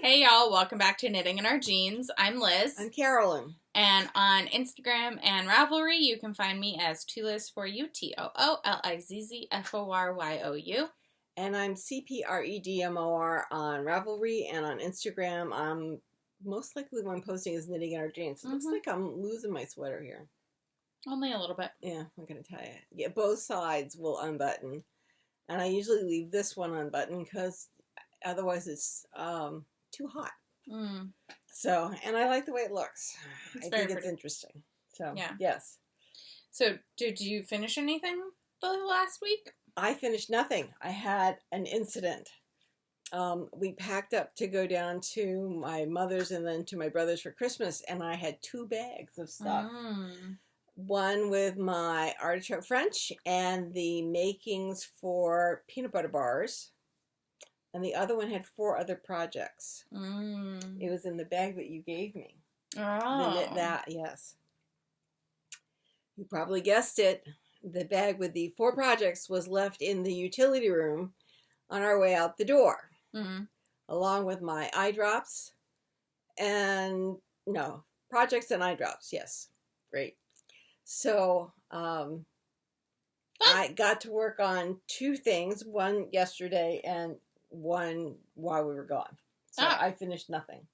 Hey y'all, welcome back to Knitting in Our Jeans. I'm Liz. I'm Carolyn. And on Instagram and Ravelry, you can find me as TooLizForYou, TOOLIZZFORYOU. And I'm CPREDMOR on Ravelry, and on Instagram, I'm most likely one posting is Knitting in Our Jeans. It looks like I'm losing my sweater here. Only a little bit. Yeah, I'm going to tell you. Yeah, both sides will unbutton. And I usually leave this one unbuttoned because otherwise it's too hot. So, and I like the way it looks. I think it's interesting. So, yeah. Yes. So, did you finish anything the last week? I finished nothing. I had an incident. We packed up to go down to my mother's and then to my brother's for Christmas, and I had 2 bags of stuff. One with my artichoke French and the makings for peanut butter bars. And the other one had 4 other projects. It was in the bag that you gave me. Oh. Yes. You probably guessed it. The bag with the 4 projects was left in the utility room on our way out the door. Along with my eye drops projects and eye drops. Yes. Great. So, I got to work on 2 things, one yesterday and one while we were gone. So I finished nothing.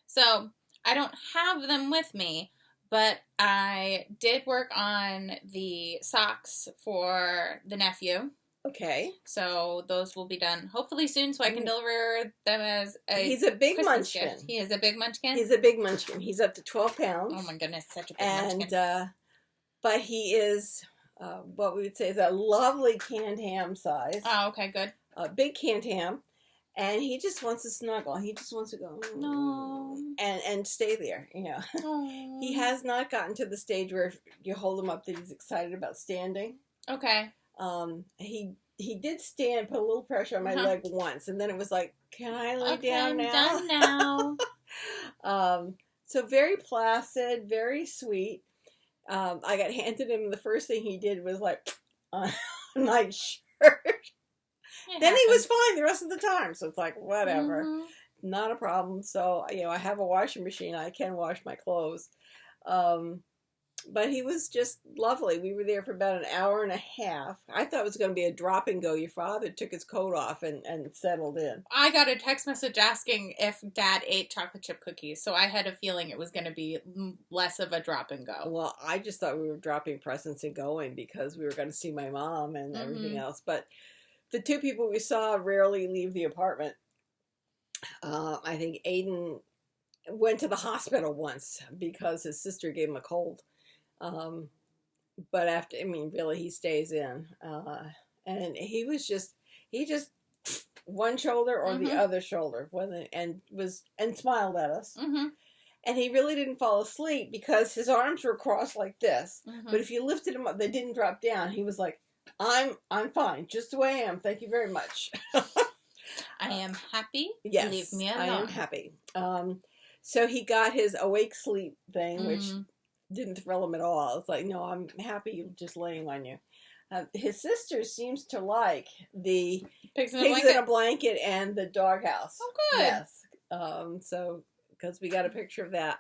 So I don't have them with me, but I did work on the socks for the nephew. Okay. So those will be done hopefully soon, so I can deliver them as a He's a big Christmas munchkin. gift. He is a big munchkin? He's a big munchkin. He's up to 12 pounds. Oh my goodness, such a big munchkin. And, but he is, what we would say is a lovely canned ham size. Oh, okay, good. A big canned ham. And he just wants to snuggle. He just wants to go and stay there, you know. He has not gotten to the stage where if you hold him up that he's excited about standing. Okay. He did stand, put a little pressure on my leg once, and then it was like, can I lay down now? I'm done now. So very placid, very sweet. I got handed him, the first thing he did was like, my shirt. Then he was fine the rest of the time. So it's like, whatever. Not a problem. So, you know, I have a washing machine. I can wash my clothes. But he was just lovely. We were there for about an hour and a half. I thought it was going to be a drop and go. Your father took his coat off and settled in. I got a text message asking if Dad ate chocolate chip cookies. So I had a feeling it was going to be less of a drop and go. Well, I just thought we were dropping presents and going because we were going to see my mom and everything else. But the 2 people we saw rarely leave the apartment. I think Aiden went to the hospital once because his sister gave him a cold. But after, I mean, really, he stays in. And he just one shoulder or the other shoulder and smiled at us. And he really didn't fall asleep because his arms were crossed like this. But if you lifted him up, they didn't drop down. He was like, I'm fine, just the way I am. Thank you very much. I am happy. Yes, leave me alone. I am happy. So he got his awake sleep thing, which didn't thrill him at all. It's like, no, I'm happy just laying on you. His sister seems to like the pigs in a blanket and the doghouse. Oh, good. Yes. So, because we got a picture of that.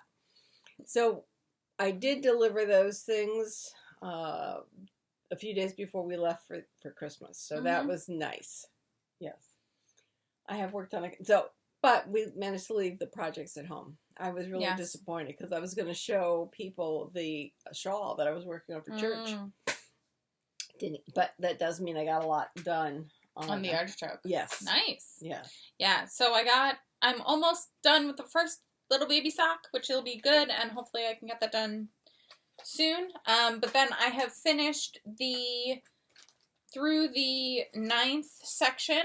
So, I did deliver those things a few days before we left for Christmas. So that was nice. Yes. I have worked on it. But we managed to leave the projects at home. I was really disappointed because I was going to show people the shawl that I was working on for church. Didn't, but that does mean I got a lot done on the artichoke. Yes. Nice. Yeah. Yeah. So I'm almost done with the first little baby sock, which will be good, and hopefully I can get that done soon. But then I have finished through the 9th section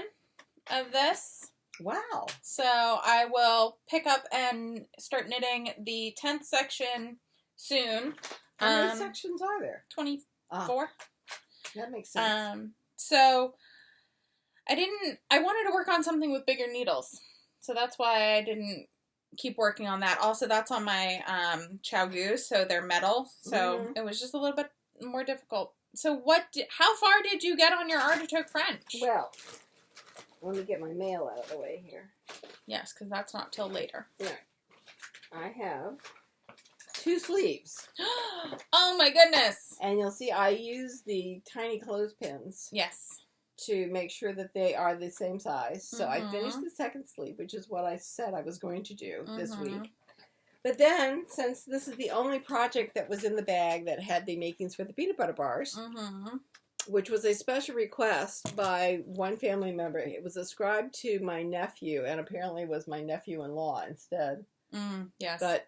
of this. Wow. So I will pick up and start knitting the 10th section soon. How many sections are there? 24. That makes sense. So I wanted to work on something with bigger needles. So that's why I didn't keep working on that. Also, that's on my Chow Goose, so they're metal. So it was just a little bit more difficult. So how far did you get on your artichoke French? Well, let me get my mail out of the way here. Yes, because that's not till later. Yeah. I have 2 sleeves. Oh my goodness! And you'll see I use the tiny clothespins. Yes. To make sure that they are the same size. So I finished the second sleeve, which is what I said I was going to do this week. But then, since this is the only project that was in the bag that had the makings for the peanut butter bars, which was a special request by one family member. It was ascribed to my nephew, and apparently was my nephew-in-law instead. Yes. But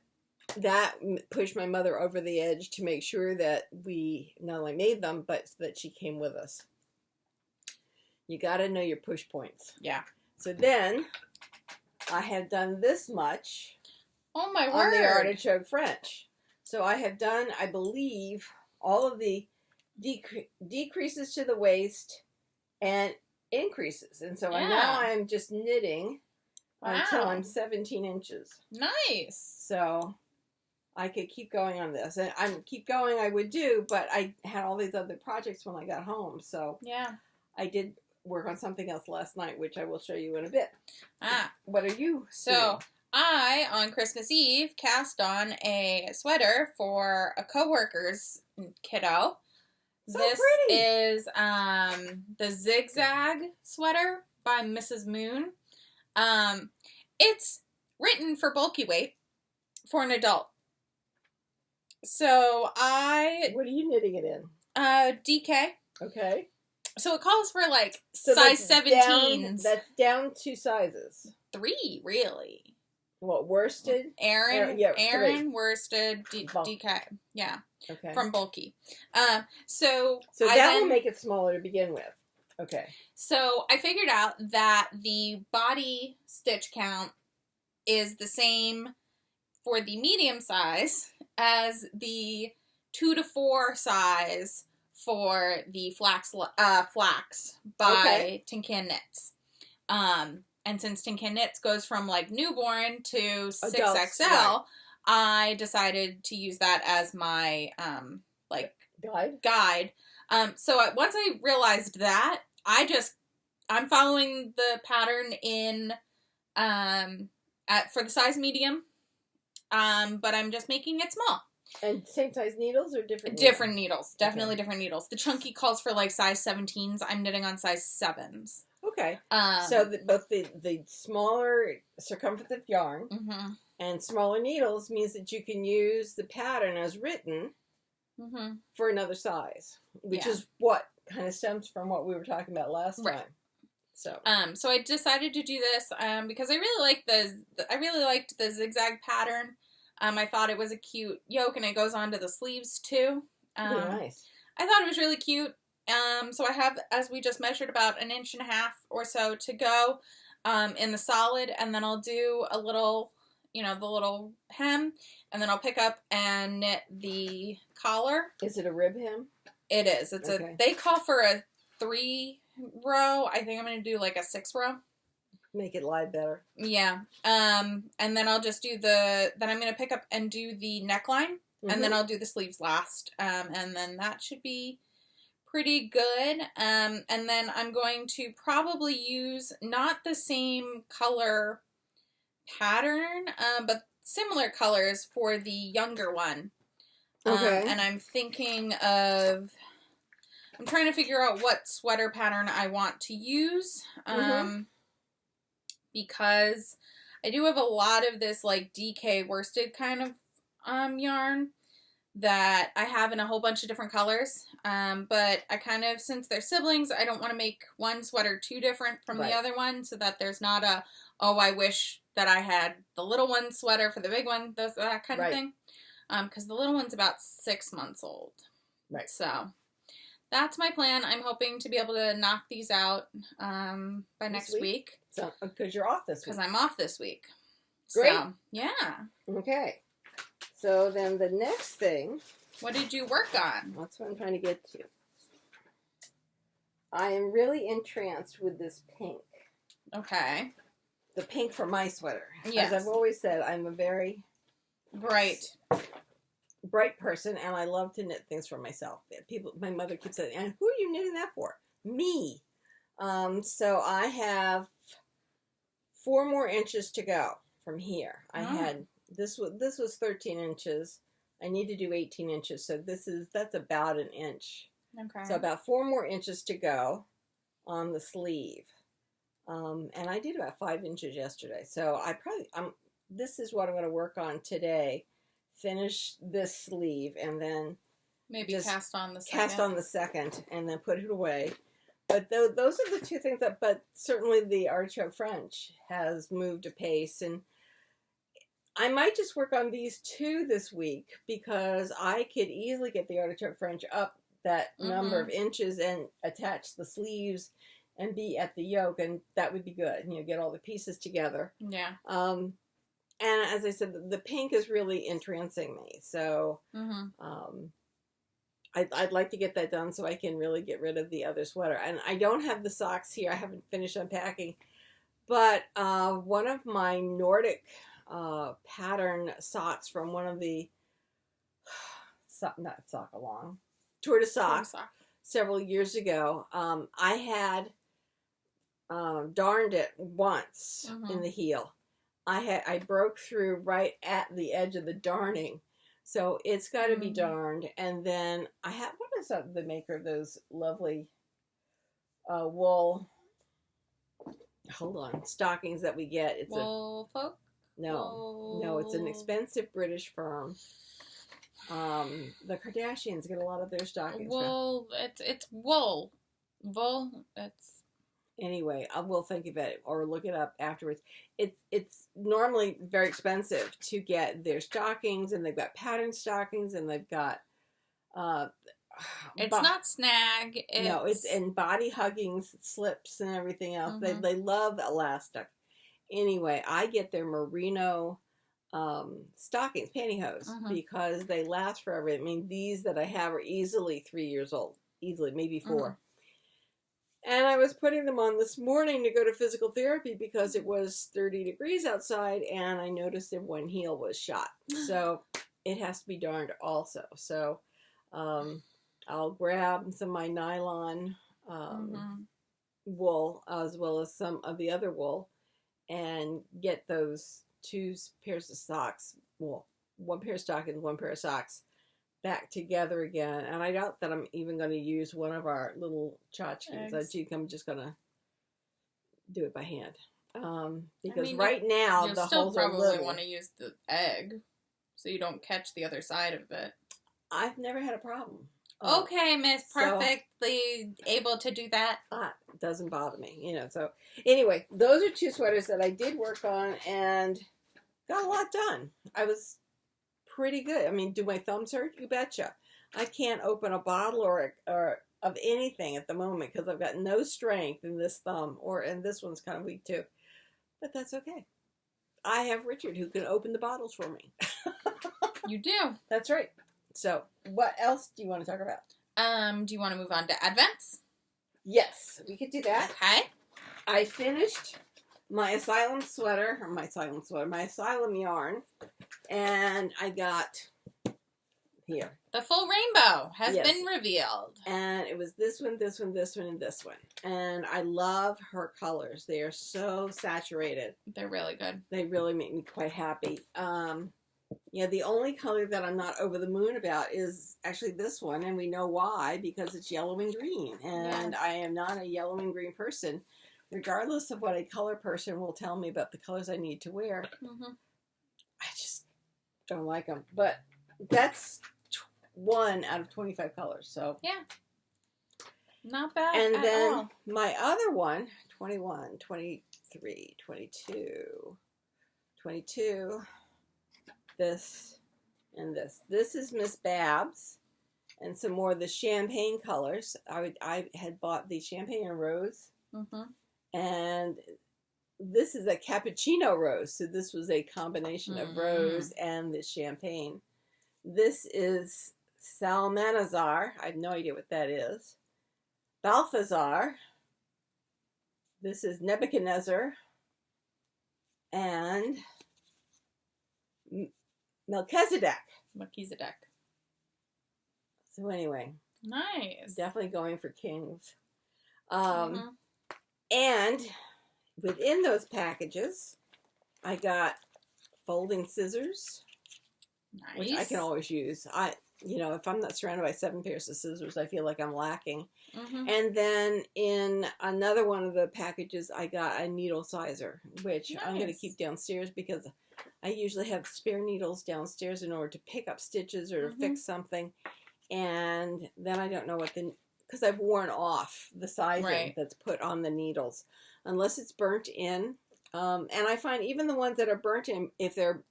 that pushed my mother over the edge to make sure that we not only made them, but that she came with us. You got to know your push points. Yeah. So then, I have done this much. Oh my word! On the Artichoke French. So I have done, I believe, all of the decreases to the waist and increases. And so now I'm just knitting until I'm 17 inches. Nice. So I could keep going on this. And keep going I would do, but I had all these other projects when I got home. So yeah, I did work on something else last night, which I will show you in a bit. What are you doing? I, on Christmas Eve, cast on a sweater for a coworker's kiddo. So this pretty. Is the Zig Zag sweater by Mrs. Moon. It's written for bulky weight for an adult. So What are you knitting it in? DK. Okay. So it calls for like size 17s. That's down 2 sizes. 3, really. What, worsted? Aaron, Aaron worsted, DK. Yeah. Okay. From bulky. So that will make it smaller to begin with. Okay. So I figured out that the body stitch count is the same for the medium size as the 2 to 4 size for the flax by Tin Can Knits. And since Tin Can Knits goes from like newborn to 6XL, right. I decided to use that as my guide. So once I realized that, I'm following the pattern in for the size medium, but I'm just making it small. And same size needles or different needles? Different needles. Definitely different needles. The chunky calls for like size 17s. I'm knitting on size 7s. Okay. So both the smaller circumference of yarn and smaller needles means that you can use the pattern as written for another size, which is what kind of stems from what we were talking about last time. So I decided to do this because I really liked the zigzag pattern. I thought it was a cute yoke, and it goes onto the sleeves too. Nice. I thought it was really cute. So I have, as we just measured, about 1.5 inches or so to go in the solid, and then I'll do a little, the little hem, and then I'll pick up and knit the collar. Is it a rib hem? It is. It's they call for a 3-row. I think I'm going to do like a 6-row. Make it lie better. Yeah. And then I'll just do then I'm going to pick up and do the neckline, and then I'll do the sleeves last. And then that should be pretty good. And then I'm going to probably use not the same color pattern, but similar colors for the younger one. Okay. And I'm trying to figure out what sweater pattern I want to use. Because I do have a lot of this like DK worsted kind of yarn that I have in a whole bunch of different colors. But I kind of, since they're siblings, I don't want to make one sweater too different from the other one, so that there's not I wish that I had the little one sweater for the big one, that kind of thing. Because the little one's about 6 months old. Right. So that's my plan. I'm hoping to be able to knock these out by next week. So, because you're off this week. Because I'm off this week. Great. So, yeah. Okay. So then the next thing. What did you work on? That's what I'm trying to get to. I am really entranced with this pink. Okay. The pink for my sweater. Yes. As I've always said, I'm a very bright person, and I love to knit things for myself. My mother keeps saying, "And who are you knitting that for?" Me. So I have 4 more inches to go from here. I Oh. had, this was 13 inches. I need to do 18 inches, so that's about an inch. Okay. So about 4 more inches to go on the sleeve. And I did about 5 inches yesterday. So this is what I'm going to work on today. Finish this sleeve and then maybe just cast on the second. Cast on the second and then put it away. But those are the two things but certainly the Artichoke French has moved a pace, and I might just work on these 2 this week because I could easily get the Artichoke French up that number of inches and attach the sleeves and be at the yoke, and that would be good. Get all the pieces together. Yeah. And as I said, the pink is really entrancing me. So I'd like to get that done so I can really get rid of the other sweater. And I don't have the socks here. I haven't finished unpacking. But one of my Nordic pattern socks from one of the, not sock along, Tour de Sock several years ago, I had darned it once in the heel. I broke through right at the edge of the darning, so it's got to be darned. And then I had, what is the maker of those lovely wool? Hold on, stockings that we get. It's Wool Folk. No, it's an expensive British firm. The Kardashians get a lot of their stockings. Wool. It's wool. Wool. It's. Anyway, I will think of it or look it up afterwards. It's normally very expensive to get their stockings, and they've got patterned stockings, and they've got it's not snag. It's and body hugging slips and everything else. They love elastic. Anyway, I get their merino stockings, pantyhose, because they last forever. I mean, these that I have are easily 3 years old, easily maybe 4. And I was putting them on this morning to go to physical therapy because it was 30 degrees outside, and I noticed that one heel was shot. So it has to be darned also. So I'll grab some of my nylon wool as well as some of the other wool and get those 2 pairs of socks, well, 1 pair of stockings, 1 pair of socks, back together again. And I doubt that I'm even going to use one of our little tchotchkes. I think I'm just going to do it by hand. Because right now the holes are little. You'll still probably want to use the egg so you don't catch the other side of it. I've never had a problem. Okay, Miss Perfectly able to do that. It doesn't bother me, So anyway, those are 2 sweaters that I did work on and got a lot done. I was pretty good. I mean, do my thumbs hurt? You betcha. I can't open a bottle or of anything at the moment because I've got no strength in this thumb, and this one's kind of weak too. But that's okay. I have Richard who can open the bottles for me. You do. That's right. So, what else do you want to talk about? Do you want to move on to Advents? Yes, we could do that. Okay. I finished my Asylum yarn, and I got here. The full rainbow has been revealed. And it was this one, this one, this one, and this one. And I love her colors. They are so saturated. They're really good. They really make me quite happy. The only color that I'm not over the moon about is actually this one, and we know why, because it's yellow and green. And I am not a yellow and green person. Regardless of what a color person will tell me about the colors I need to wear, I just don't like them. But that's 1 out of 25 colors, so. Yeah. Not bad and at then all. My other one, 21, 23, 22, 22, this, and this. This is Miss Babs, and some more of the champagne colors. I had bought the champagne and rose, and this is a cappuccino rose, so this was a combination of rose and the champagne. This is Salmanazar. I have no idea what that is. Balthazar. This is Nebuchadnezzar. And Melchizedek. So anyway. Nice. Definitely going for kings. And within those packages, I got folding scissors, Nice. which I can always use. If I'm not surrounded by 7 pairs of scissors, I feel like I'm lacking. Mm-hmm. And then in another one of the packages, I got a needle sizer, which I'm going to Nice. keep downstairs because I usually have spare needles downstairs in order to pick up stitches or to Mm-hmm. fix something. And then I don't know because I've worn off the sizing Right. that's put on the needles, unless it's burnt in. And I find even the ones that are burnt in, if they're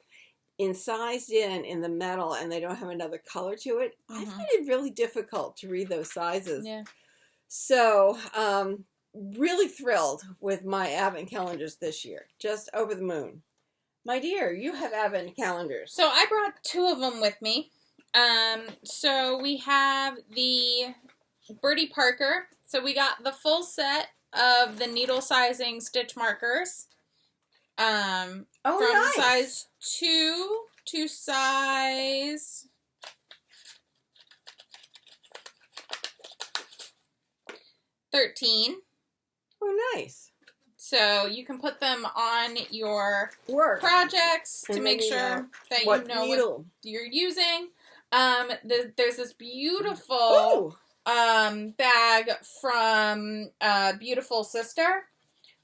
incised in the metal and they don't have another color to it, I Mhm. find it really difficult to read those sizes. Yeah. So, really thrilled with my advent calendars this year. Just over the moon. My dear, you have advent calendars. So I brought 2 of them with me. So we have the Birdie Parker. So we got the full set of the needle sizing stitch markers. From nice. size 2 to size 13. Oh, nice. So you can put them on your Work. projects to And make then, sure that you What know needle? what you're using. There's this beautiful Oh, bag from Beautiful Sister,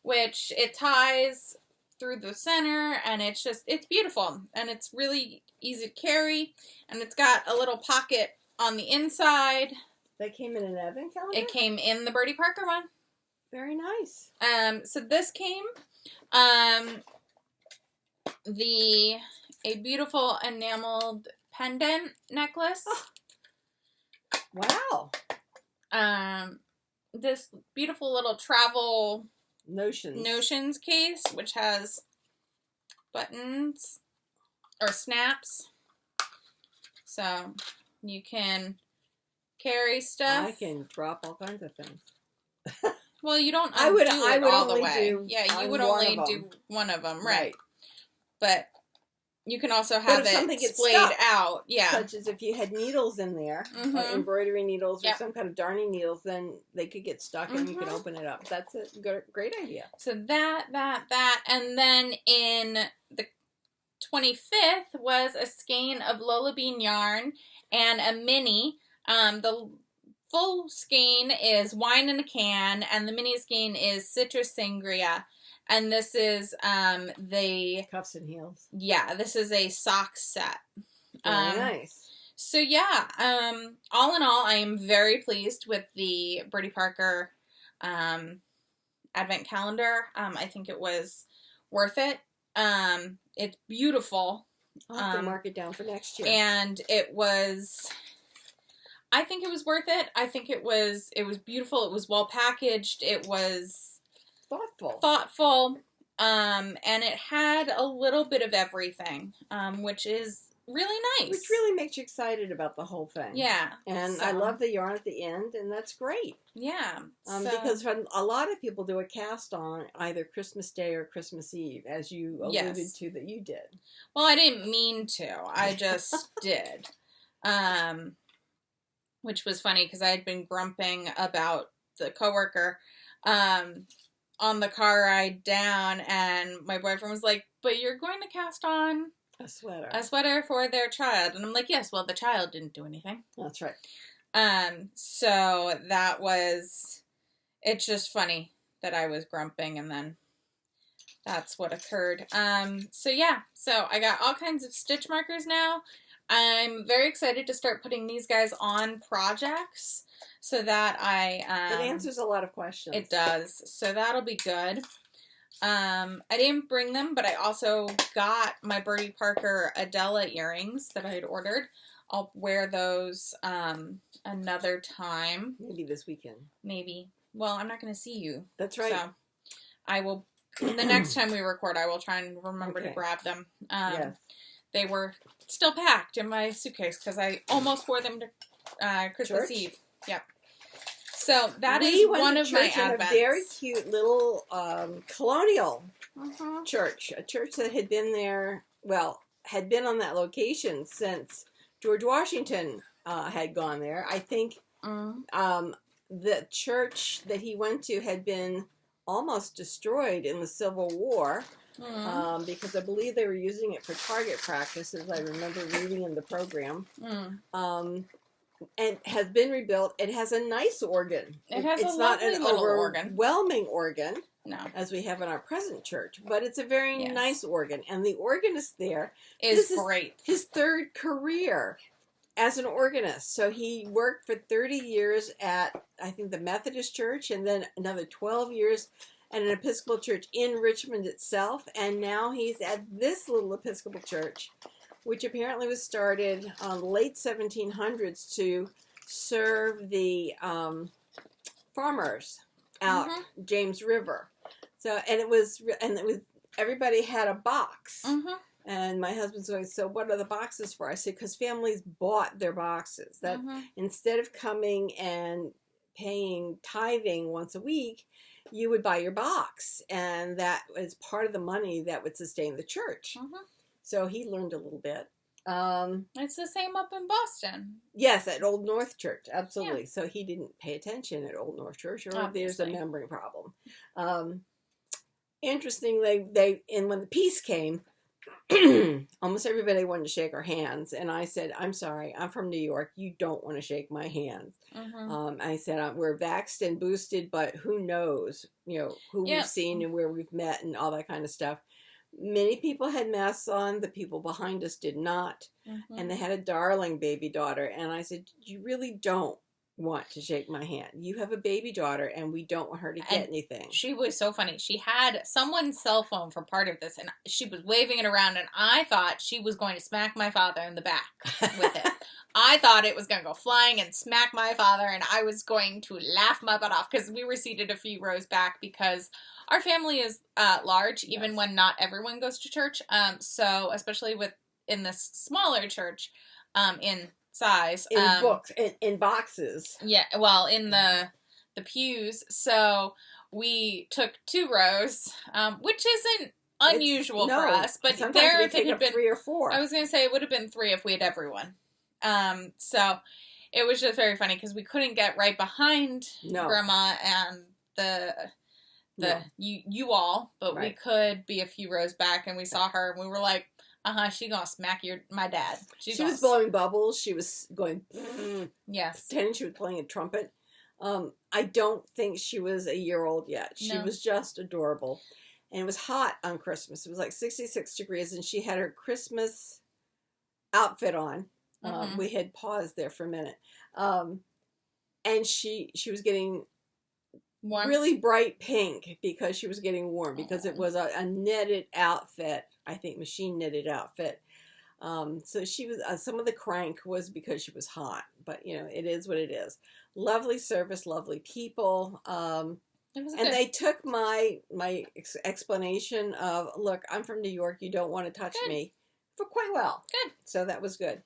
which it ties through the center, and it's beautiful, and it's really easy to carry, and it's got a little pocket on the inside. that came in an advent calendar? It came in the Birdie Parker one. Very nice. So this came a beautiful enameled pendant necklace. Wow. This beautiful little travel Notions case, which has buttons or snaps, so you can carry stuff. I can drop all kinds of things. Well, you don't I would undo it all the only way. do Yeah, you would one only of do them. one of them, right? But you can also have if something it gets splayed stuck, out. Yeah. Such as if you had needles in there, Mhm. embroidery needles or Yep. some kind of darning needles, then they could get stuck and you can Mhm. open it up. That's a great idea. So that. And then in the 25th was a skein of Lola Bean yarn and a mini. The full skein is wine in a can, and the mini skein is citrus sangria. And this is the Cuffs and heels. this is a sock set. Very nice. So yeah, all in all, I am very pleased with the Birdie Parker advent calendar. I think it was worth it. It's beautiful. I'll have to mark it down for next year. And I think it was worth it. I think it was beautiful. It was well packaged. It was thoughtful. And it had a little bit of everything, which is really nice. Which really makes you excited about the whole thing. Yeah. And so, I love the yarn at the end, and that's great. Yeah. Because a lot of people do a cast on either Christmas Day or Christmas Eve, as you alluded to that you did. Well, I didn't mean to. I just did. Which was funny because I had been grumping about the coworker on the car ride down, and my boyfriend was like, "But you're going to cast on a sweater for their child," and I'm like, "Yes, well, the child didn't do anything." That's right. So it's just funny that I was grumping, and then that's what occurred. So I got all kinds of stitch markers now. I'm very excited to start putting these guys on projects so that it answers a lot of questions. It does. So that'll be good. I didn't bring them, but I also got my Birdie Parker Adela earrings that I had ordered. I'll wear those another time. Maybe this weekend. Maybe. Well, I'm not going to see you. That's right. So I will, the next time we record, I will try and remember to grab them. Yes. They were still packed in my suitcase because I almost wore them to Christmas Eve. Yep. So that is one of my advents. A very cute little colonial church. A church that had been there, had been on that location since George Washington had gone there. I think the church that he went to had been almost destroyed in the Civil War. Mm. Because I believe they were using it for target practice, as I remember reading in the program. And has been rebuilt. It has a nice organ. It's not an overwhelming organ, no, as we have in our present church, but it's a very nice organ. And the organist there is great. His third career as an organist. So he worked for 30 years at, I think, the Methodist Church, and then another 12 years at an Episcopal church in Richmond itself. And now he's at this little Episcopal church, which apparently was started in the late 1700s to serve the farmers out James River. So, and it was everybody had a box. And my husband's going, so what are the boxes for? I said, because families bought their boxes. That instead of coming and paying tithing once a week, you would buy your box. And that was part of the money that would sustain the church. So he learned a little bit. It's the same up in Boston. Yes, at Old North Church, absolutely. Yeah. So he didn't pay attention at Old North Church, or there's a memory problem. Interestingly, when the peace came, almost everybody wanted to shake our hands, and I said, "I'm sorry, I'm from New York. You don't want to shake my hand." I said, "We're vaxxed and boosted, but who knows? Who we've seen and where we've met and all that kind of stuff." Many people had masks on. The people behind us did not. And they had a darling baby daughter. And I said, you really don't want to shake my hand. You have a baby daughter, and we don't want her to get anything. She was so funny. She had someone's cell phone for part of this, and she was waving it around, and I thought she was going to smack my father in the back with it. I thought it was going to go flying and smack my father, and I was going to laugh my butt off, because we were seated a few rows back, because our family is large, even when not everyone goes to church. So especially in this smaller church, in size, in boxes. Yeah, well, in the pews. So we took 2 rows, which isn't unusual for us. But there, if it had been 3 or 4, I was going to say it would have been 3 if we had everyone. So it was just very funny because we couldn't get right behind Grandma and you all, but we could be a few rows back, and we saw her, and we were like, she gonna smack my dad. She was blowing bubbles. She was going, yes, pretending she was playing a trumpet. I don't think she was a year old yet. She was just adorable. And it was hot on Christmas. It was like 66 degrees, and she had her Christmas outfit on. We had paused there for a minute. And she was getting really bright pink because she was getting warm, because it was a knitted outfit, I think machine knitted outfit. So she was, some of the crank was because she was hot, but it is what it is. Lovely service, lovely people. And they took my explanation of, look, I'm from New York, you don't want to touch me, for quite well. Good. So that was good.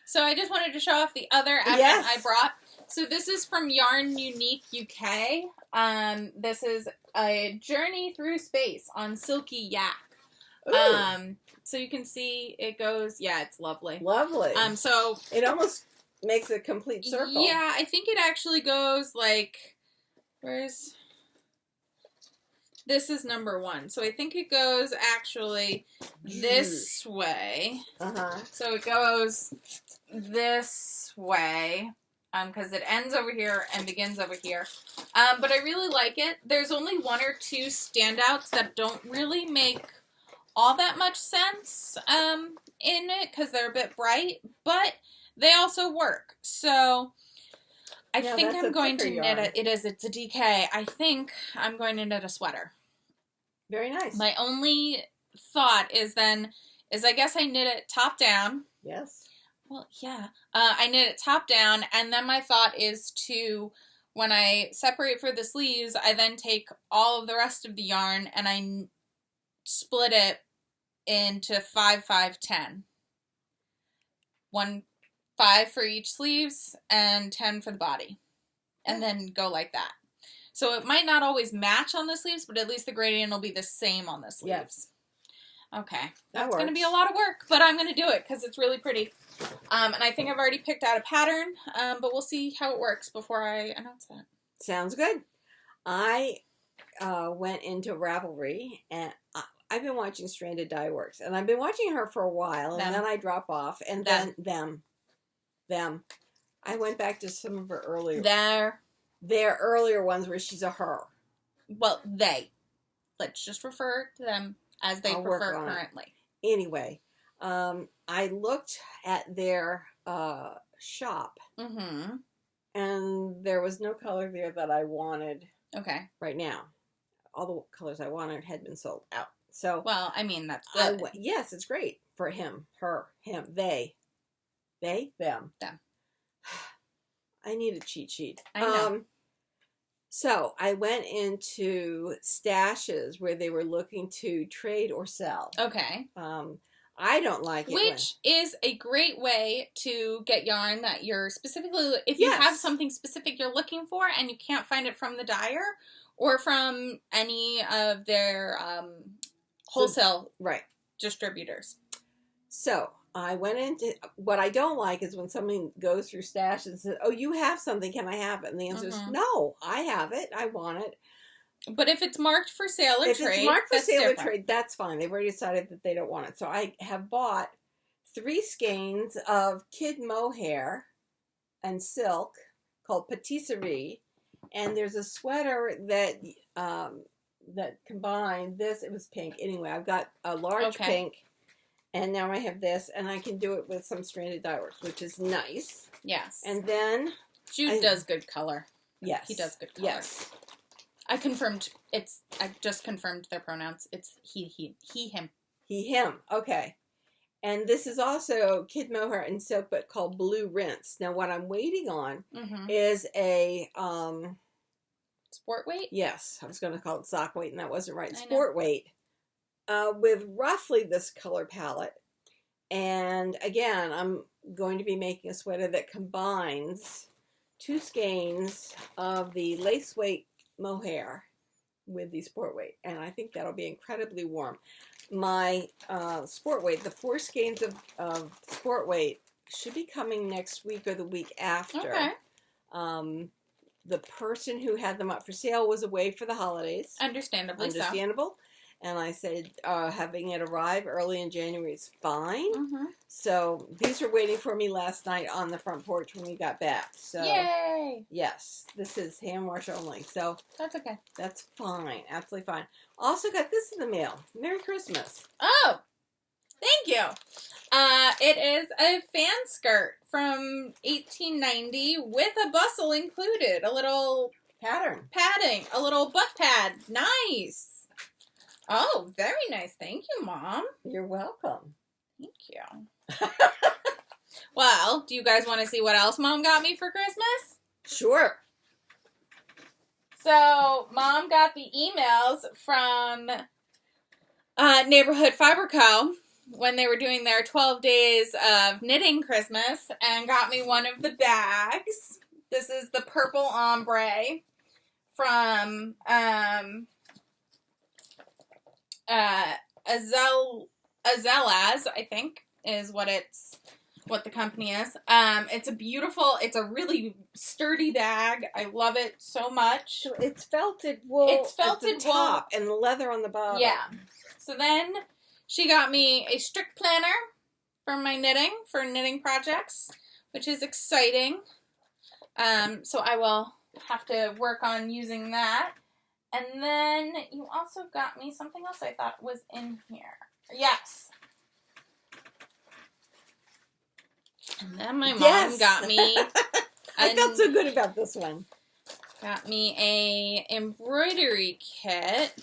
So I just wanted to show off the other advent I brought. So this is from Yarn Unique UK. This is a journey through space on Silky Yak. So you can see it goes, it's lovely. Lovely. So it almost makes a complete circle. Yeah, I think it actually goes like, this is number 1. So I think it goes actually this way. So it goes this way. Because it ends over here and begins over here. But I really like it. There's only 1 or 2 standouts that don't really make all that much sense in it, because they're a bit bright, but they also work. So I think I'm going to knit it. It's a DK. I think I'm going to knit a sweater. Very nice. My only thought is I guess I knit it top down. Yes. Well, yeah. I knit it top down, and then my thought is when I separate for the sleeves, I then take all of the rest of the yarn and I split it into 5, 5, 10. 1, 5 for each sleeves and 10 for the body. And then go like that. So it might not always match on the sleeves, but at least the gradient will be the same on the sleeves. Yes. Okay. That's going to be a lot of work, but I'm going to do it because it's really pretty. And I think I've already picked out a pattern, but we'll see how it works before I announce that. Sounds good. I went into Ravelry, and I've been watching Stranded Dye Works, and I've been watching her for a while, and then I drop off, and then them. I went back to some of her earlier their earlier ones where she's a her. Well, they. Let's just refer to them as they prefer currently. Anyway, I looked at their shop, and there was no color there that I wanted. Okay. Right now, all the colors I wanted had been sold out. So, well, I mean, that's good. Yes, it's great for him, her, him, they, them. I need a cheat sheet. I know. So I went into stashes where they were looking to trade or sell. Okay. I don't like it. Which is a great way to get yarn that you're specifically, if you have something specific you're looking for and you can't find it from the dyer or from any of their wholesale distributors. So I went into, what I don't like is when someone goes through stashes and says, oh, you have something, can I have it? And the answer is, no, I have it, I want it. But if it's marked for sale or trade, if it's marked for sale or trade, that's fine. They've already decided that they don't want it. So I have bought 3 skeins of kid mohair and silk called patisserie, and there's a sweater that that combined this. It was pink. Anyway, I've got a large pink, and now I have this, and I can do it with some Stranded Dye Works, which is nice. Yes. And then Jude does good color. Yes, he does good color. Yes. I just confirmed their pronouns. It's he, him. He, him. Okay. And this is also kid mohair and silk, but called Blue Rinse. Now, what I'm waiting on is a sport weight. Yes, I was going to call it sock weight, and that wasn't right. Sport weight with roughly this color palette. And again, I'm going to be making a sweater that combines 2 skeins of the lace weight mohair with the sport weight, and I think that'll be incredibly warm. My sport weight, the 4 skeins of sport weight, should be coming next week or the week after. Okay. The person who had them up for sale was away for the holidays. Understandable. And I said, having it arrive early in January is fine. So these were waiting for me last night on the front porch when we got back. So yay! Yes, this is hand wash only. So that's okay. That's fine. Absolutely fine. Also got this in the mail. Merry Christmas. Oh, thank you. It is a fan skirt from 1890 with a bustle included. A little padding. A little butt pad. Nice. Oh, very nice. Thank you, Mom. You're welcome. Thank you. Well, do you guys want to see what else Mom got me for Christmas? Sure. So, Mom got the emails from Neighborhood Fiber Co. when they were doing their 12 days of knitting Christmas and got me one of the bags. This is the purple ombre from Azelaz, I think, is what the company is. It's a really sturdy bag. I love it so much. So it's felted wool at the top and leather on the bottom. Yeah. So then she got me a strict planner for my knitting projects, which is exciting. So I will have to work on using that. And then you also got me something else I thought was in here. Yes. And then my mom got me... I felt so good about this one. Got me a embroidery kit.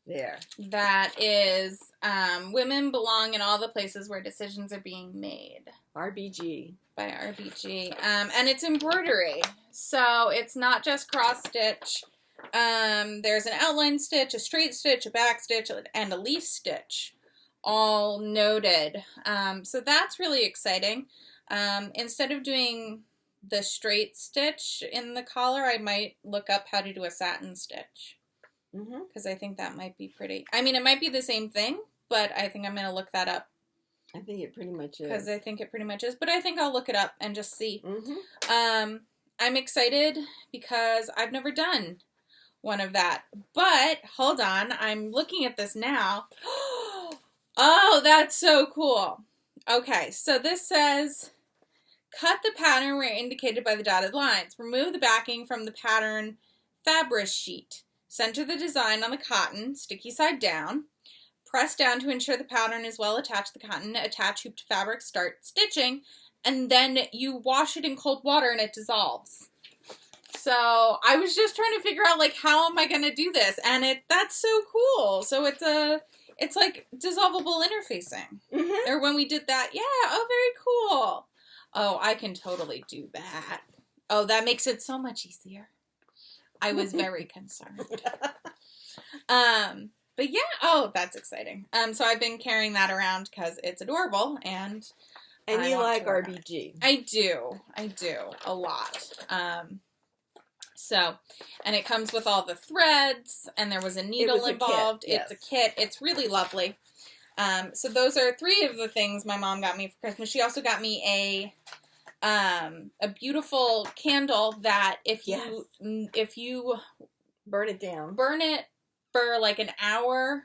There. That is Women Belong in All the Places Where Decisions Are Being Made. RBG. By RBG. And it's embroidery. So it's not just cross stitch. There's an outline stitch, a straight stitch, a back stitch, and a leaf stitch. All noted. So that's really exciting. Instead of doing the straight stitch in the collar, I might look up how to do a satin stitch. Because I think that might be pretty. I mean, it might be the same thing, but I think I'm going to look that up I think it pretty much is. Because I think it pretty much is. But I think I'll look it up and just see. Mm-hmm. I'm excited because I've never done one of that. But, hold on. I'm looking at this now. Oh, that's so cool. Okay, so this says, cut the pattern where indicated by the dotted lines. Remove the backing from the pattern fabric sheet. Center the design on the cotton, sticky side down. Press down to ensure the pattern is well attached to the cotton. Attach hoop to fabric, start stitching, and then you wash it in cold water and it dissolves. So I was just trying to figure out, like, how am I going to do this? And that's so cool. So it's like dissolvable interfacing. Mm-hmm. Or when we did that, yeah, oh, very cool. Oh, I can totally do that. Oh, that makes it so much easier. I was very concerned. But yeah, oh, that's exciting. So I've been carrying that around because it's adorable, and you like RBG. I do a lot. So, and it comes with all the threads, and there was a needle involved. Yes. It's a kit. It's really lovely. So those are 3 of the things my mom got me for Christmas. She also got me a beautiful candle that if you burn it down, burn it for like an hour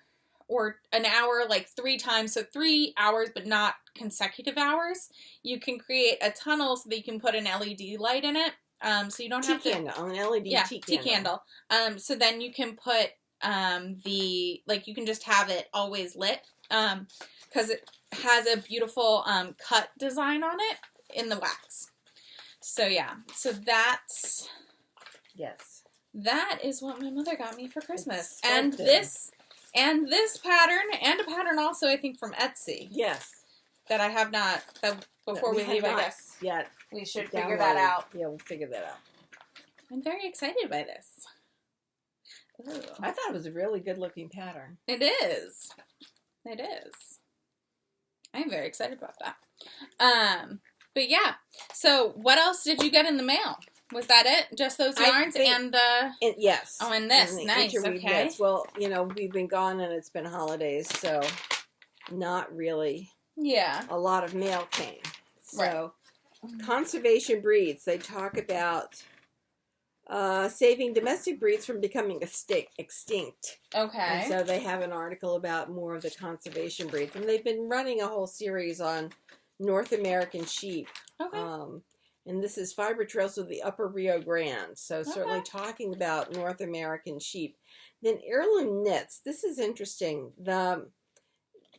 like 3 times, so 3 hours but not consecutive hours, you can create a tunnel so that you can put an LED light in it, so you don't have to an LED tea candle. So then you can put you can just have it always lit, because it has a beautiful cut design on it in the wax. So yeah, so that's that is what my mother got me for Christmas. And this pattern, and a pattern also, I think, from Etsy. Yes. That I have not, before we leave, I guess. Yet. We should figure that out. Yeah, we'll figure that out. I'm very excited by this. Ooh. I thought it was a really good looking pattern. It is. It is. I'm very excited about that. But yeah. So what else did you get in the mail? Was that it? Just those yarns and the... yes. Oh, and this. Nice, okay. Knits. Well, we've been gone and it's been holidays, so not really a lot of mail came. So, conservation breeds. They talk about saving domestic breeds from becoming extinct. Okay. And so they have an article about more of the conservation breeds. And they've been running a whole series on North American sheep. Okay. And this is Fiber Trails of the Upper Rio Grande. So certainly talking about North American sheep. Then Heirloom Knits. This is interesting.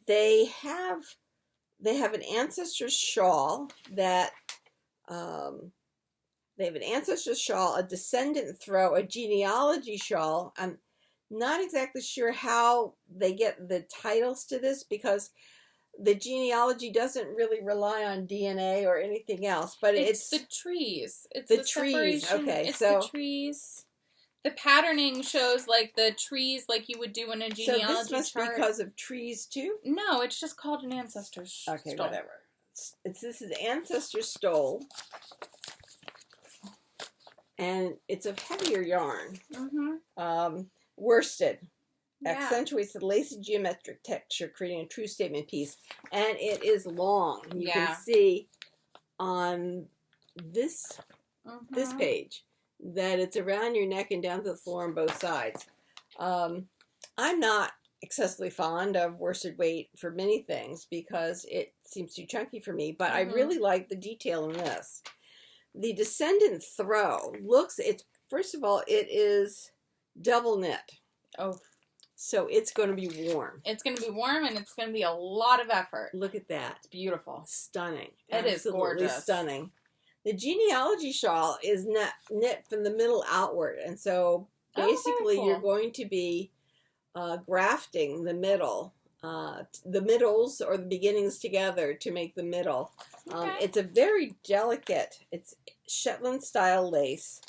They have an Ancestor Shawl that they have an Ancestor Shawl, a Descendant Throw, a Genealogy Shawl. I'm not exactly sure how they get the titles to this, because the genealogy doesn't really rely on DNA or anything else, but it's the trees. It's the trees. Separation. Okay, it's so the trees. The patterning shows like the trees, like you would do in a genealogy chart. So this must be because of trees too? No, it's just called an Ancestor Stole. Okay, whatever. This is Ancestor Stole, and it's a heavier yarn. Worsted. Accentuates the lacy geometric texture, creating a true statement piece. And it is long. You can see on this page that it's around your neck and down to the floor on both sides. I'm not excessively fond of worsted weight for many things because it seems too chunky for me, but I really like the detail in this. The Descendant Throw first of all, it is double knit. Oh. So it's going to be warm. It's going to be warm, and it's going to be a lot of effort. Look at that. It's beautiful. Stunning. It is gorgeous. Absolutely stunning. The Genealogy Shawl is knit from the middle outward, and so basically you're going to be grafting the middle, the middles or the beginnings together to make the middle. It's a very delicate, it's Shetland-style lace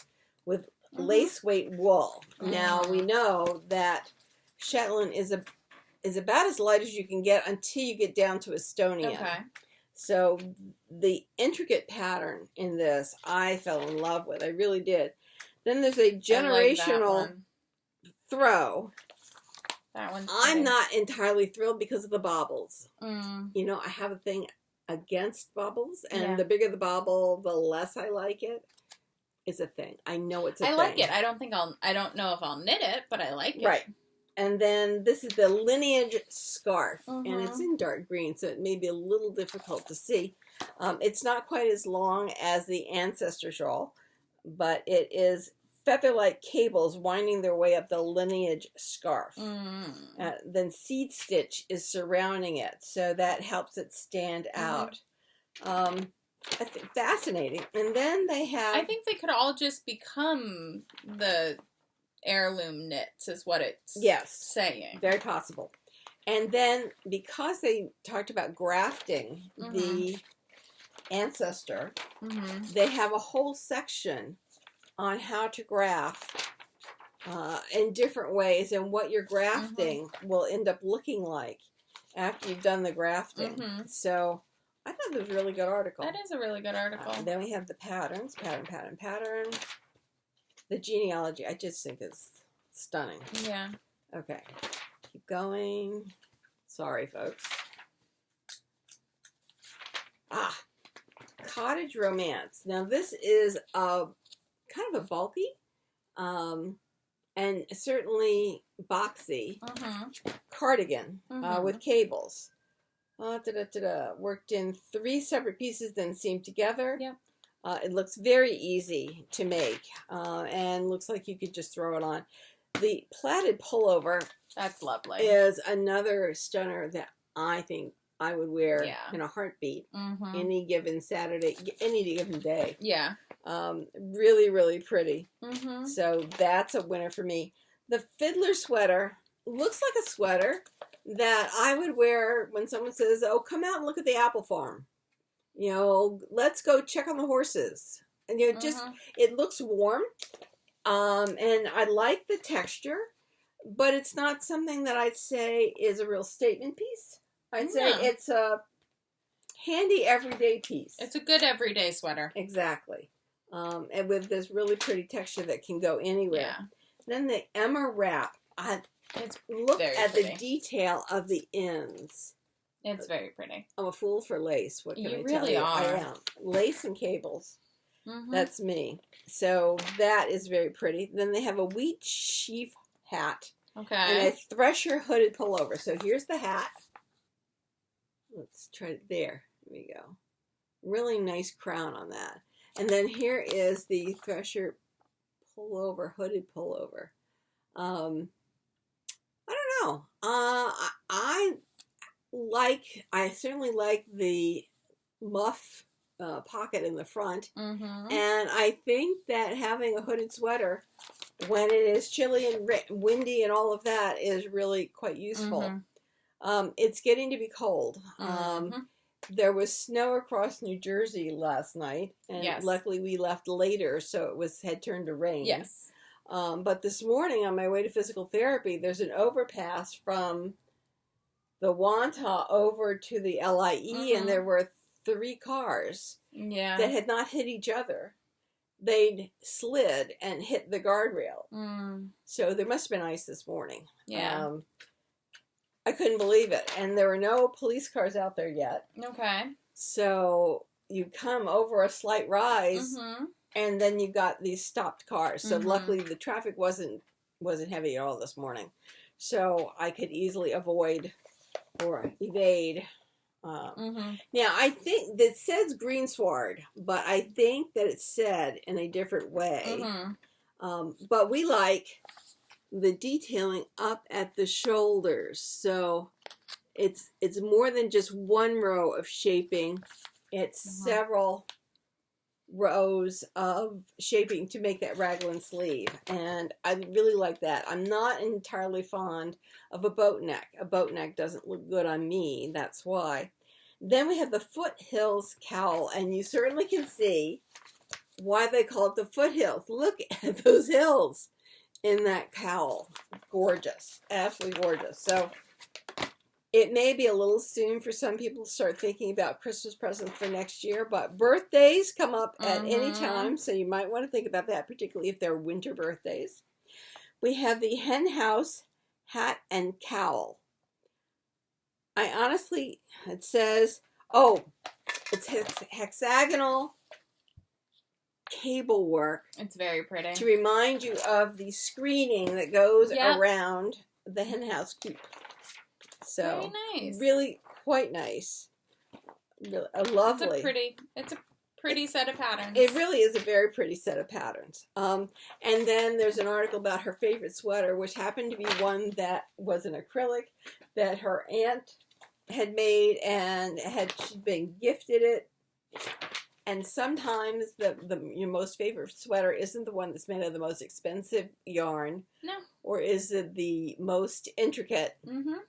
with lace-weight wool. Now, we know that Shetland is about as light as you can get until you get down to Estonian. Okay. So the intricate pattern in this, I fell in love with. I really did. Then there's a generational throw. That one's I'm pretty. not entirely thrilled because of the baubles. Mm. You know, I have a thing against baubles, and Yeah. the bigger the bauble, the less I like it. It's a thing. I know it's a thing. I like it. I don't know if I'll knit it, but I like it. Right. And then this is the Lineage Scarf, and it's Mhm. in dark green, so it may be a little difficult to see. It's not quite as long as the Ancestor Shawl, but it is feather-like cables winding their way up the Lineage Scarf. Then seed stitch is surrounding it, so that helps it stand out. I think fascinating. And then they have... I think they could all just become the heirloom knits, is what it's saying. Very possible. And then, because they talked about grafting the Ancestor, they have a whole section on how to graft in different ways, and what your grafting will end up looking like after you've done the grafting. So I thought it was a really good article. That is a really good article. Then we have the patterns. Pattern. The genealogy, I just think is stunning. Yeah. Okay. Keep going. Sorry, folks. Cottage Romance. Now, this is kind of a bulky and certainly boxy cardigan with cables. Worked in 3 separate pieces, then seamed together. Yep. It looks very easy to make, and looks like you could just throw it on. The plaited pullover, that's lovely, is another stunner that I think I would wear in a heartbeat any given Saturday, any given day. Yeah. Really, really pretty. So that's a winner for me. The Fiddler Sweater looks like a sweater that I would wear when someone says, "Oh, come out and look at the apple farm. You know, let's go check on the horses." And you know, just it looks warm, and I like the texture, but it's not something that I'd say is a real statement piece. I'd say it's a handy everyday piece. It's a good everyday sweater. Exactly, and with this really pretty texture that can go anywhere. Yeah. Then the Emma wrap. Look at the detail of the ends. It's very pretty. I'm a fool for lace. What can I tell you? You really are. I am. Lace and cables. That's me. So that is very pretty. Then they have a wheat sheaf hat. Okay. And a thresher hooded pullover. So here's the hat. Let's try it there. There we go. Really nice crown on that. And then here is the thresher pullover, hooded pullover. I don't know. I certainly like the muff pocket in the front. And I think that having a hooded sweater when it is chilly and windy and all of that is really quite useful. It's getting to be cold. There was snow across New Jersey last night, and luckily we left later, so it had turned to rain. Yes. But this morning on my way to physical therapy, there's an overpass from the Wantagh over to the LIE, and there were 3 cars that had not hit each other. They'd slid and hit the guardrail. So there must have been ice this morning. Yeah. I couldn't believe it. And there were no police cars out there yet. Okay. So you come over a slight rise, and then you got these stopped cars. So luckily the traffic wasn't heavy at all this morning. So I could easily avoid or evade. Now, I think that says greensward, but I think that it's said in a different way. But we like the detailing up at the shoulders. So it's more than just one row of shaping. It's several rows of shaping to make that raglan sleeve, and I really like that. I'm not entirely fond of a boat neck. A boat neck doesn't look good on me, that's why. Then we have the Foothills Cowl, and you certainly can see why they call it the Foothills. Look at those hills in that cowl. Gorgeous, absolutely gorgeous. So it may be a little soon for some people to start thinking about Christmas presents for next year, but birthdays come up at any time, so you might want to think about that, particularly if they're winter birthdays. We have the Hen House hat and cowl. It says, it's hexagonal cable work. It's very pretty. To remind you of the screening that goes around the henhouse coop. So, very nice. Really quite nice. Really, lovely. It's a pretty set of patterns. It really is a very pretty set of patterns. And then there's an article about her favorite sweater, which happened to be one that was an acrylic that her aunt had made and she'd been gifted it. And sometimes your most favorite sweater isn't the one that's made of the most expensive yarn. No. Or is it the most intricate. Mm-hmm.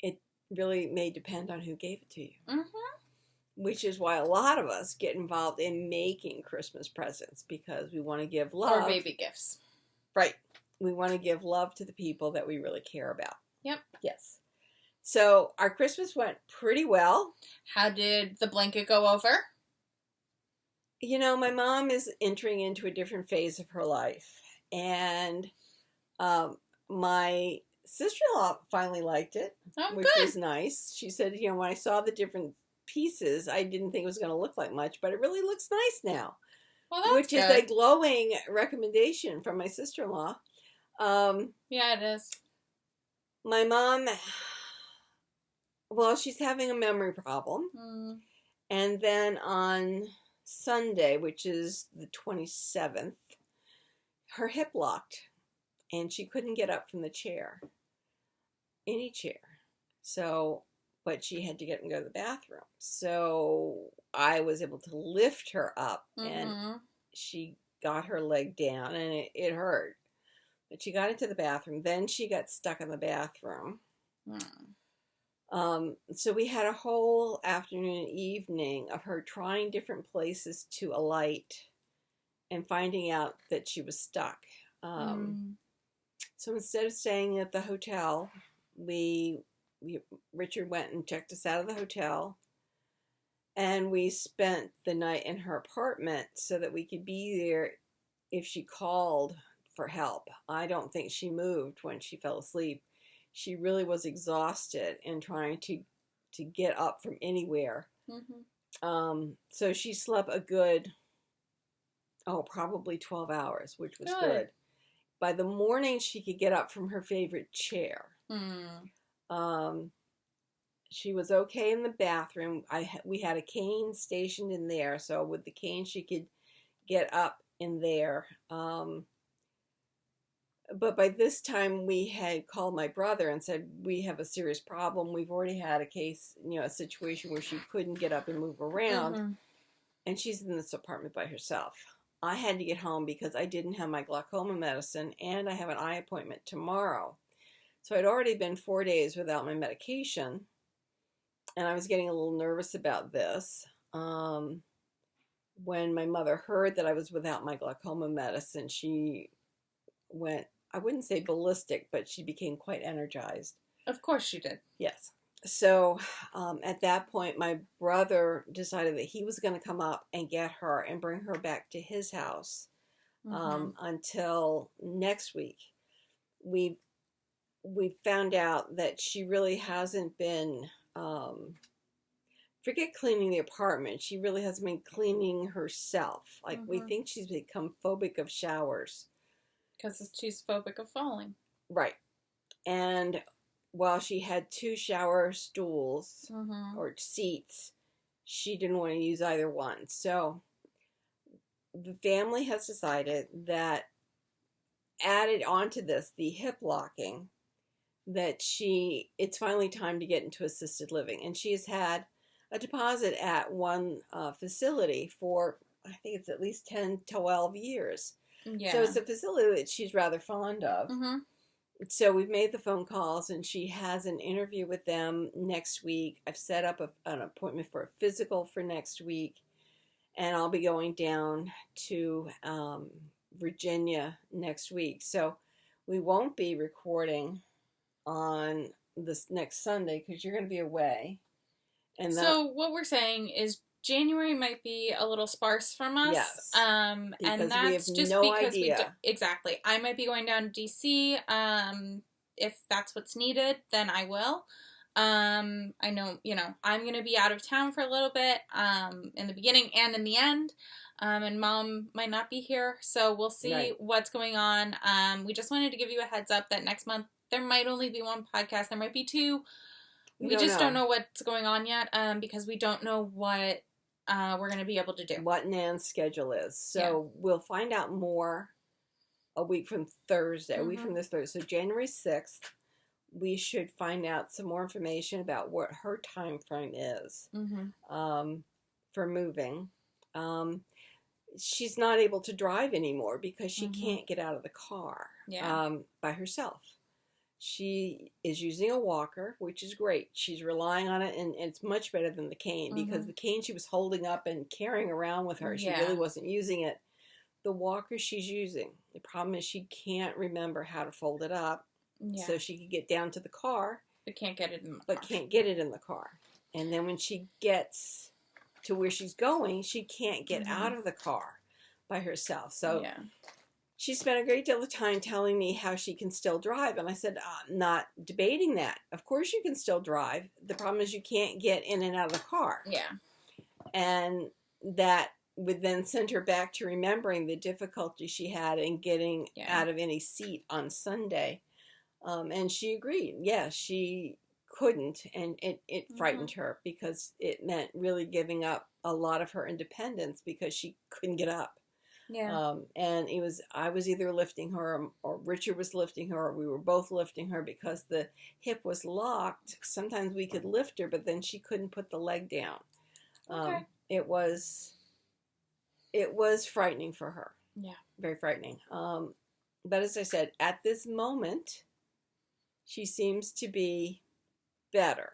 It really may depend on who gave it to you. Mm-hmm. Which is why a lot of us get involved in making Christmas presents, because we want to give love. Or baby gifts. Right. We want to give love to the people that we really care about. Yep. Yes. So our Christmas went pretty well. How did the blanket go over? You know, my mom is entering into a different phase of her life. And my sister-in-law finally liked it, which was nice. She said, you know, when I saw the different pieces, I didn't think it was going to look like much, but it really looks nice now. Well, that's which good. is a glowing recommendation from my sister-in-law. Yeah, it is. My mom, well, she's having a memory problem. And then on Sunday, which is the 27th, her hip locked and she couldn't get up from the chair. Any chair. So, but she had to get and go to the bathroom. So I was able to lift her up and she got her leg down and it hurt. But she got into the bathroom. Then she got stuck in the bathroom. So we had a whole afternoon and evening of her trying different places to alight and finding out that she was stuck. So instead of staying at the hotel, Richard went and checked us out of the hotel, and we spent the night in her apartment so that we could be there if she called for help. I don't think she moved when she fell asleep. She really was exhausted in trying to get up from anywhere. So she slept a good, probably 12 hours, which was good. By the morning, she could get up from her favorite chair. She was okay in the bathroom. We had a cane stationed in there, so with the cane she could get up in there. But by this time we had called my brother and said, we have a serious problem. We've already had a case, a situation where she couldn't get up and move around. And she's in this apartment by herself. I had to get home because I didn't have my glaucoma medicine and I have an eye appointment tomorrow. So I'd already been 4 days without my medication. And I was getting a little nervous about this. When my mother heard that I was without my glaucoma medicine, she went, I wouldn't say ballistic, but she became quite energized. Of course she did. Yes. So at that point, my brother decided that he was going to come up and get her and bring her back to his house until next week. We found out that she really hasn't been, forget cleaning the apartment, she really hasn't been cleaning herself. Like, we think she's become phobic of showers. Because she's phobic of falling. Right. And while she had 2 shower stools or seats, she didn't want to use either one. So the family has decided that, added onto this, the hip locking, that it's finally time to get into assisted living. And she has had a deposit at one facility for, I think it's at least 10, 12 years. Yeah. So it's a facility that she's rather fond of. So we've made the phone calls and she has an interview with them next week. I've set up an appointment for a physical for next week. And I'll be going down to Virginia next week. So we won't be recording on this next Sunday because you're going to be away. And so what we're saying is January might be a little sparse from us. Yes. And that's we have just no because idea. exactly. I might be going down to DC. if that's what's needed, then I will. I know, I'm going to be out of town for a little bit, in the beginning and in the end. And Mom might not be here, so we'll see what's going on. We just wanted to give you a heads up that next month there might only be one podcast. There might be two. We just don't know what's going on yet, because we don't know what we're going to be able to do. What Nan's schedule is. So we'll find out more a week from Thursday, a week from this Thursday. So January 6th, we should find out some more information about what her time frame is for moving. She's not able to drive anymore because she can't get out of the car by herself. She is using a walker, which is great. She's relying on it, and it's much better than the cane, because the cane she was holding up and carrying around with her, she really wasn't using it. The walker she's using, the problem is she can't remember how to fold it up. So she could get down to the car. But can't get it in the car. But can't get it in the car. And then when she gets to where she's going, she can't get out of the car by herself. So she spent a great deal of time telling me how she can still drive. And I said, I'm not debating that. Of course you can still drive. The problem is you can't get in and out of the car. Yeah. And that would then send her back to remembering the difficulty she had in getting out of any seat on Sunday. And she agreed. Yeah, she couldn't, and it frightened her, because it meant really giving up a lot of her independence because she couldn't get up. Yeah. And I was either lifting her, or Richard was lifting her, or we were both lifting her, because the hip was locked. Sometimes we could lift her, but then she couldn't put the leg down. It was frightening for her. Yeah. Very frightening. But as I said, at this moment, she seems to be better.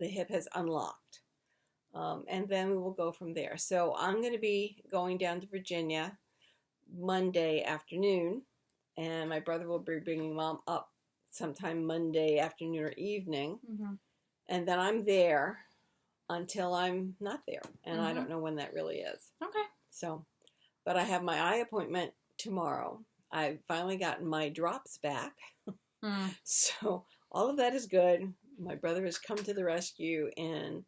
The hip has unlocked. And then we will go from there. So I'm going to be going down to Virginia Monday afternoon. And my brother will be bringing Mom up sometime Monday afternoon or evening. And then I'm there until I'm not there. And I don't know when that really is. Okay. So, but I have my eye appointment tomorrow. I've finally gotten my drops back. So all of that is good. My brother has come to the rescue and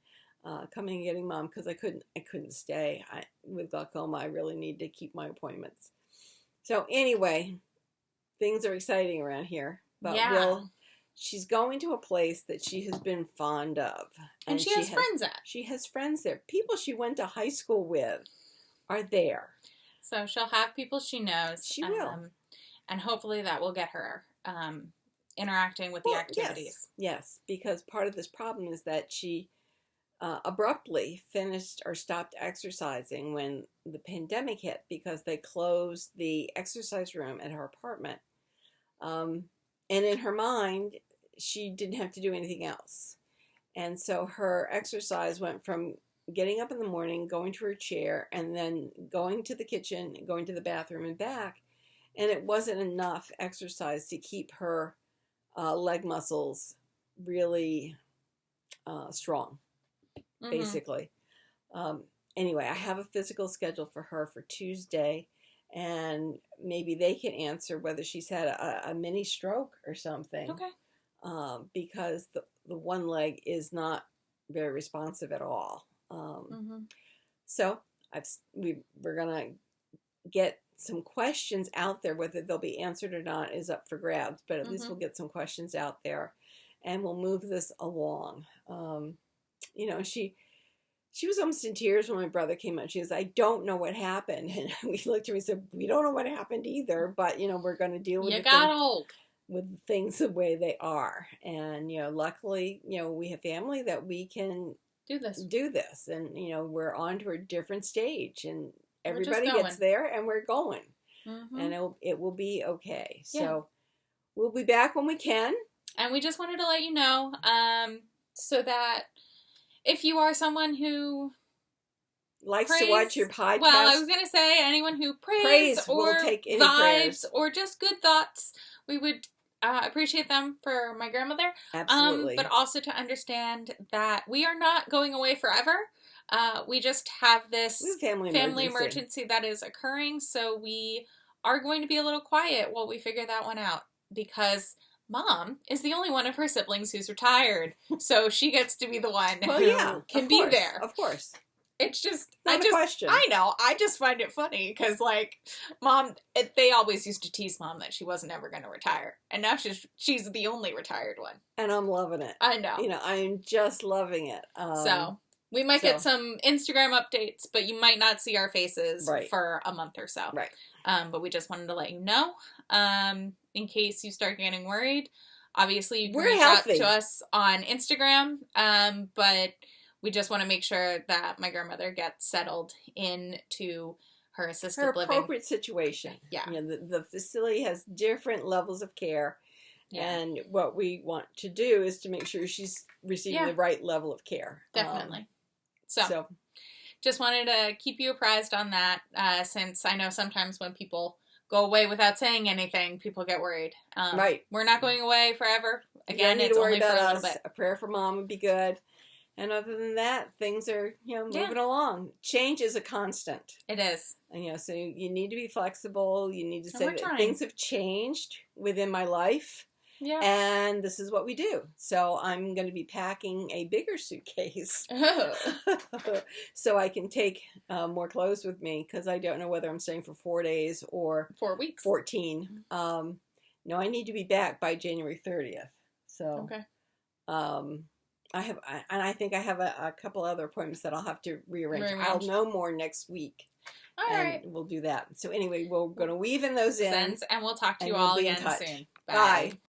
coming and getting Mom, because I couldn't stay. With glaucoma, I really need to keep my appointments. So anyway, things are exciting around here. But she's going to a place that she has been fond of. And she has friends at. She has friends there. People she went to high school with are there. So she'll have people she knows. She will. And hopefully that will get her interacting with the activities. Yes, because part of this problem is that she abruptly finished or stopped exercising when the pandemic hit, because they closed the exercise room at her apartment. And in her mind, she didn't have to do anything else. And so her exercise went from getting up in the morning, going to her chair, and then going to the kitchen, going to the bathroom and back. And it wasn't enough exercise to keep her leg muscles really strong, basically. Anyway, I have a physical schedule for her for Tuesday, and maybe they can answer whether she's had a mini stroke or something. Okay. Because the one leg is not very responsive at all. So we're gonna get some questions out there. Whether they'll be answered or not is up for grabs, but at least we'll get some questions out there, and we'll move this along. She was almost in tears when my brother came out. She goes, "I don't know what happened." And we looked at her and said, "We don't know what happened either, but we're going to deal with with things the way they are." And luckily, we have family that we can do this, and we're on to a different stage, and everybody gets there, and we're going, and it will be okay. So we'll be back when we can. And we just wanted to let you know, so that if you are someone who likes to watch your podcast, well, I was going to say anyone who prays or we'll take any vibes prayers. Or just good thoughts, we would appreciate them for my grandmother. Absolutely. But also to understand that we are not going away forever. We just have this family emergency that is occurring, so we are going to be a little quiet while we figure that one out, because Mom is the only one of her siblings who's retired, so she gets to be the one who can be there. Of course. It's just, Not a question. I know, I just find it funny, because, like, Mom, they always used to tease Mom that she wasn't ever going to retire, and now she's the only retired one. And I'm loving it. I know. You know, I'm just loving it. So, we might get some Instagram updates, but you might not see our faces for a month or so. Right. But we just wanted to let you know, in case you start getting worried. Obviously, you can reach out to us on Instagram, but we just want to make sure that my grandmother gets settled into her assisted living. Her appropriate situation. Yeah. You know, the facility has different levels of care. Yeah. And what we want to do is to make sure she's receiving the right level of care. Definitely. So, just wanted to keep you apprised on that, since I know sometimes when people go away without saying anything, people get worried. Right. We're not going away forever. Again, it's only for a little bit. A prayer for Mom would be good. And other than that, things are, moving along. Change is a constant. It is. And, so you need to be flexible. You need to say that things have changed within my life. Yeah. And this is what we do. So I'm going to be packing a bigger suitcase so I can take more clothes with me, because I don't know whether I'm staying for 4 days or 4 weeks. 14. No, I need to be back by January 30th. So, I think I have a couple other appointments that I'll have to rearrange. I'll know more next week. All right. We'll do that. So anyway, we're going to weave in those ends. And we'll talk to you all again soon. Bye.